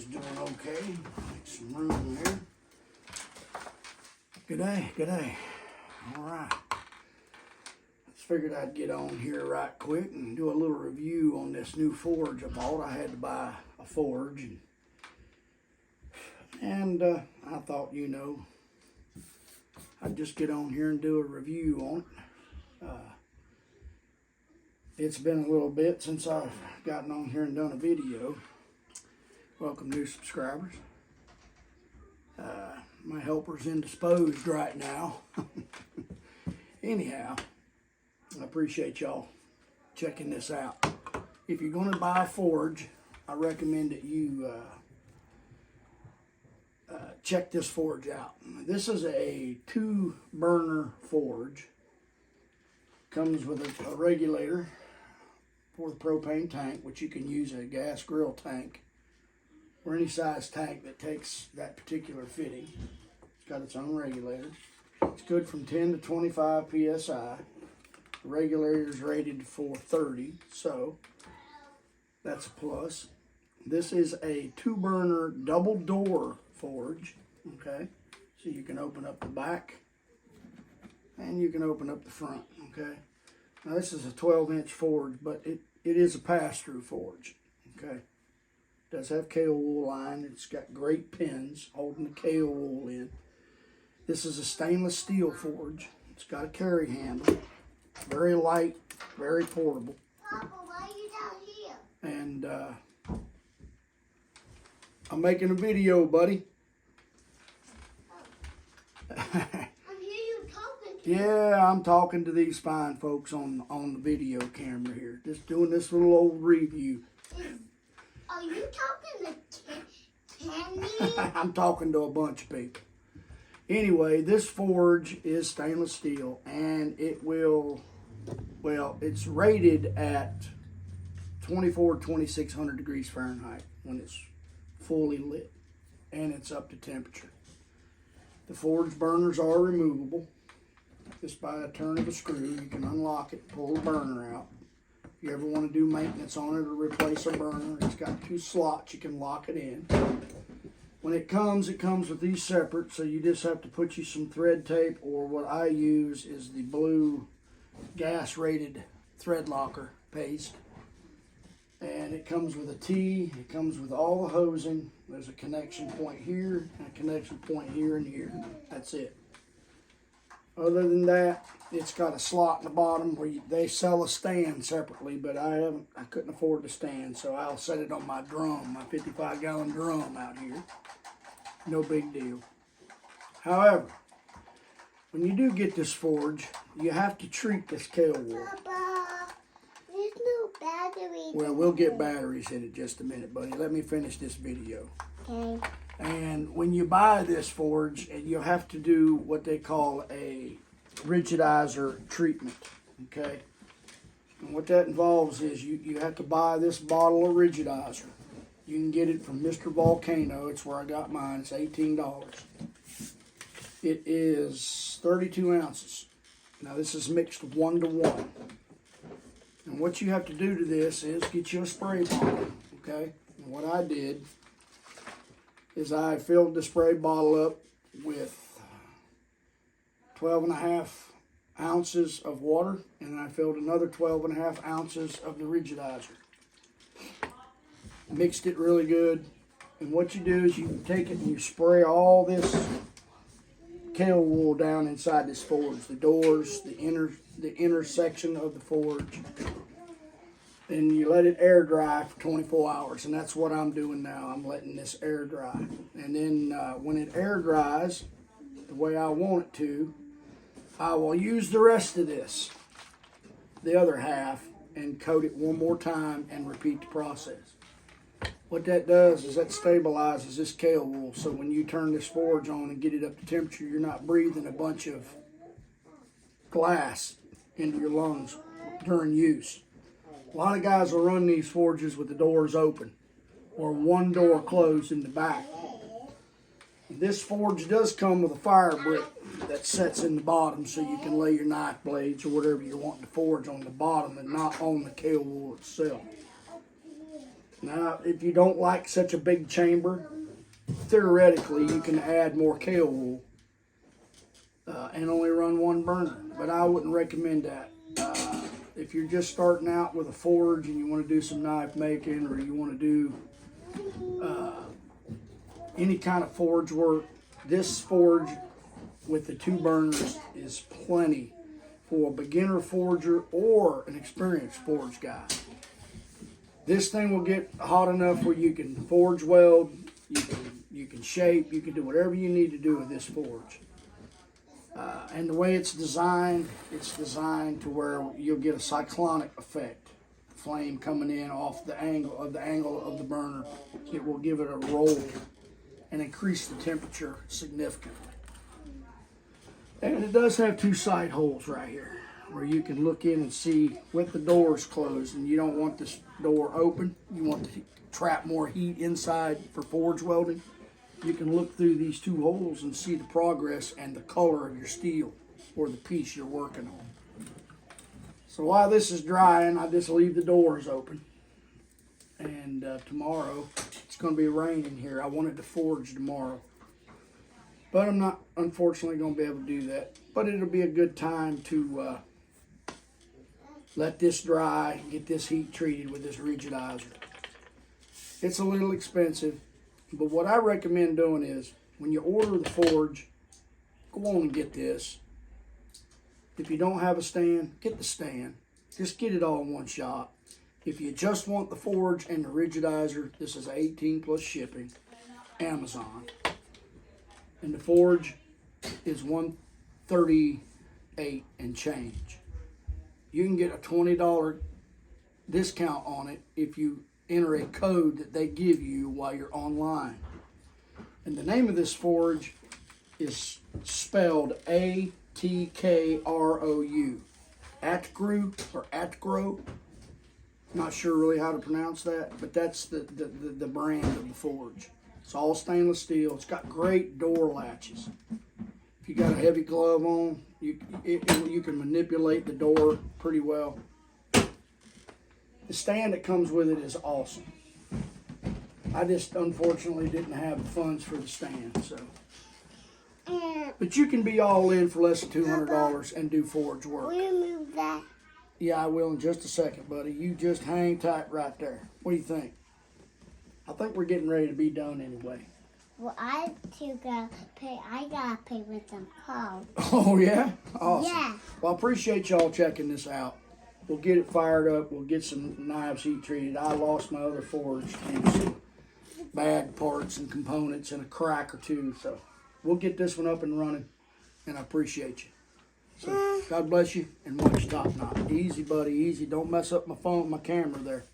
is doing okay. Make some room here. Good day. All right. Just figured I'd get on here right quick and do a little review on this new forge I bought. I had to buy a forge, and I thought, I'd just get on here and do a review on it. It's been a little bit since I've gotten on here and done a video. Welcome new subscribers. My helper's indisposed right now. Anyhow, I appreciate y'all checking this out. If you're going to buy a forge, I recommend that you check this forge out. This is a 2-burner forge. Comes with a regulator for the propane tank, which you can use a gas grill tank or any size tank that takes that particular fitting. It's got its own regulator. It's good from 10 to 25 psi. The regulator is rated for 30, so that's a plus. This is a 2-burner double door forge, okay? So you can open up the back and you can open up the front, okay? Now this is a 12-inch forge, but it is a pass-through forge, okay? It does have kaol wool line. It's got great pins holding the kaol wool in. This is a stainless steel forge. It's got a carry handle. Very light, very portable. Papa, why are you down here? And I'm making a video, buddy. Yeah, I'm talking to these fine folks on the video camera here. Just doing this little old review. Are you talking to Candy? I'm talking to a bunch of people. Anyway, this forge is stainless steel, and it's rated at 2600 degrees Fahrenheit when it's fully lit, and it's up to temperature. The forge burners are removable. Just by a turn of a screw, you can unlock it, pull the burner out. If you ever want to do maintenance on it or replace a burner, it's got 2 slots you can lock it in. When it comes with these separate, so you just have to put you some thread tape, or what I use is the blue gas rated thread locker paste. And it comes with a T, it comes with all the hosing. There's a connection point here, and a connection point here and here. That's it. Other than that, it's got a slot in the bottom where they sell a stand separately, but I couldn't afford the stand, so I'll set it on my drum, my 55-gallon drum out here. No big deal. However, when you do get this forge, you have to treat this kaol wool. Papa, there's no battery. Well, we'll get batteries in it just a minute, buddy. Let me finish this video. Okay. And when you buy this forge, you'll have to do what they call a rigidizer treatment, okay? And what that involves is you have to buy this bottle of rigidizer. You can get it from Mr. Volcano. It's where I got mine. It's $18. It is 32 ounces. Now this is mixed 1-to-1. And what you have to do to this is get you a spray bottle, okay? And what I did is I filled the spray bottle up with 12.5 ounces of water, and I filled another 12.5 ounces of the rigidizer. Mixed it really good, and what you do is you take it and you spray all this kaol wool down inside this forge, the doors, the inner section of the forge. And you let it air dry for 24 hours, and that's what I'm doing now. I'm letting this air dry. And then when it air dries, the way I want it to, I will use the rest of this, the other half, and coat it one more time and repeat the process. What that does is that stabilizes this kaol wool, so when you turn this forge on and get it up to temperature, you're not breathing a bunch of glass into your lungs during use. A lot of guys will run these forges with the doors open or one door closed in the back. This forge does come with a fire brick that sets in the bottom so you can lay your knife blades or whatever you're wanting to forge on the bottom and not on the kaol wool itself. Now, if you don't like such a big chamber, theoretically you can add more kale wool and only run one burner, but I wouldn't recommend that. If you're just starting out with a forge and you want to do some knife making, or you want to do any kind of forge work, this forge with the 2 burners is plenty for a beginner forger or an experienced forge guy. This thing will get hot enough where you can forge weld, you can shape, you can do whatever you need to do with this forge. And the way it's designed to where you'll get a cyclonic effect. Flame coming in off the angle of the burner. It will give it a roll and increase the temperature significantly. And it does have 2 side holes right here where you can look in and see with the doors closed, and you don't want this door open. You want to trap more heat inside for forge welding. You can look through these 2 holes and see the progress and the color of your steel or the piece you're working on. So while this is drying, I just leave the doors open. And tomorrow, it's going to be raining here. I wanted to forge tomorrow. But I'm not, unfortunately, going to be able to do that. But it'll be a good time to let this dry, get this heat treated with this rigidizer. It's a little expensive, but what I recommend doing is, when you order the forge, go on and get this. If you don't have a stand, get the stand. Just get it all in one shot. If you just want the forge and the rigidizer, this is 18 plus shipping, Amazon. And the forge is $138 and change. You can get a $20 discount on it if you enter a code that they give you while you're online. And the name of this forge is spelled A-T-K-R-O-U. Atgrou or Atgro. Not sure really how to pronounce that, but that's the brand of the forge. It's all stainless steel. It's got great door latches. If you got a heavy glove on, you can manipulate the door pretty well. The stand that comes with it is awesome. I just unfortunately didn't have the funds for the stand, so. But you can be all in for less than $200 and do forge work. Will you move that? Yeah, I will in just a second, buddy. You just hang tight right there. What do you think? I think we're getting ready to be done anyway. Well, I gotta pay with some calls. Oh, yeah? Awesome. Yeah. Well, I appreciate y'all checking this out. We'll get it fired up. We'll get some knives heat treated. I lost my other forge and some bad parts and components and a crack or 2. So we'll get this one up and running, and I appreciate you. So God bless you, and watch Top Knot. Easy, buddy, easy. Don't mess up my camera there.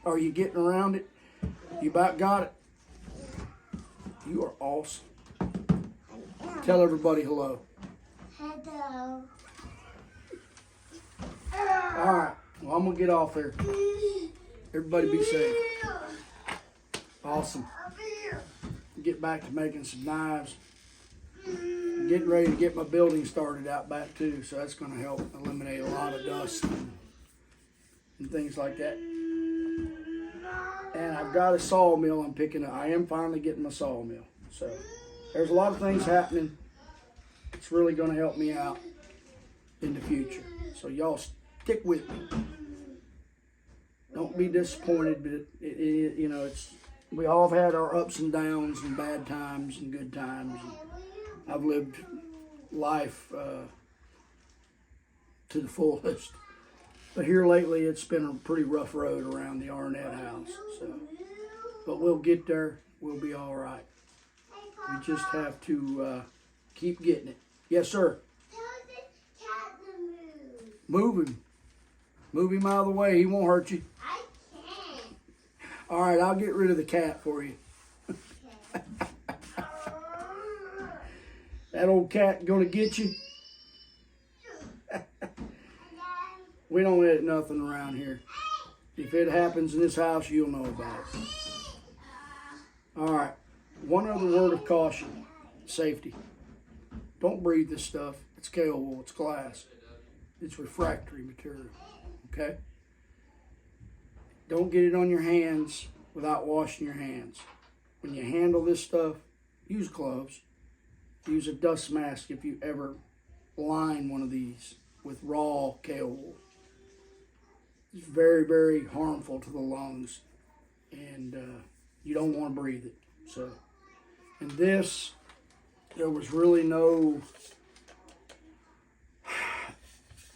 Are you getting around it? You about got it? You are awesome. Tell everybody hello. Hello. All right. Well, I'm going to get off there. Everybody be safe. Awesome. Get back to making some knives. Getting ready to get my building started out back too, so that's going to help eliminate a lot of dust and things like that. And I've got a sawmill I'm picking up. I am finally getting my sawmill. So there's a lot of things happening. It's really going to help me out in the future. So y'all stick with me. Don't be disappointed, but we all have had our ups and downs and bad times and good times. And I've lived life to the fullest. But here lately, it's been a pretty rough road around the Arnett house. So, but we'll get there. We'll be all right. We just have to keep getting it. Yes, sir. Tell this cat to move. Move him. Move him out of the way. He won't hurt you. I can't. All right, I'll get rid of the cat for you. Okay. That old cat gonna get you? We don't let nothing around here. If it happens in this house, you'll know about it. All right. One other word of caution. Safety. Don't breathe this stuff. It's kale wool. It's glass. It's refractory material. Okay? don't get it on your hands without washing your hands. When you handle this stuff, use gloves. Use a dust mask if you ever line one of these with raw kale wool. It's very, very harmful to the lungs, and you don't want to breathe it. So, and this, there was really no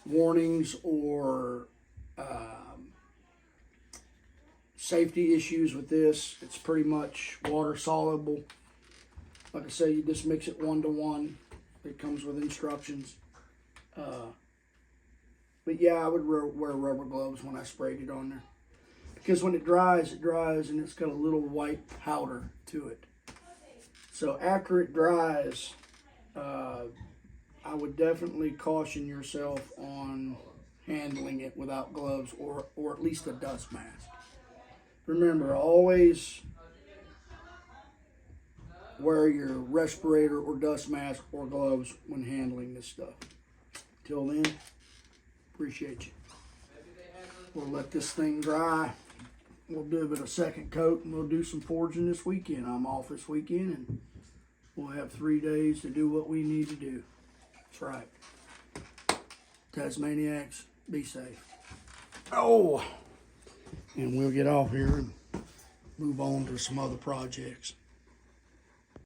warnings or safety issues with this. It's pretty much water soluble. Like I say, you just mix it 1-to-1. It comes with instructions. But yeah, I would wear rubber gloves when I sprayed it on there. Because when it dries, and it's got a little white powder to it. So after it dries, I would definitely caution yourself on handling it without gloves or at least a dust mask. Remember, always wear your respirator or dust mask or gloves when handling this stuff. Till then, appreciate you. We'll let this thing dry. We'll give it a second coat and we'll do some forging this weekend. I'm off this weekend and we'll have 3 days to do what we need to do. That's right. Tasmaniacs, be safe. Oh, and we'll get off here and move on to some other projects.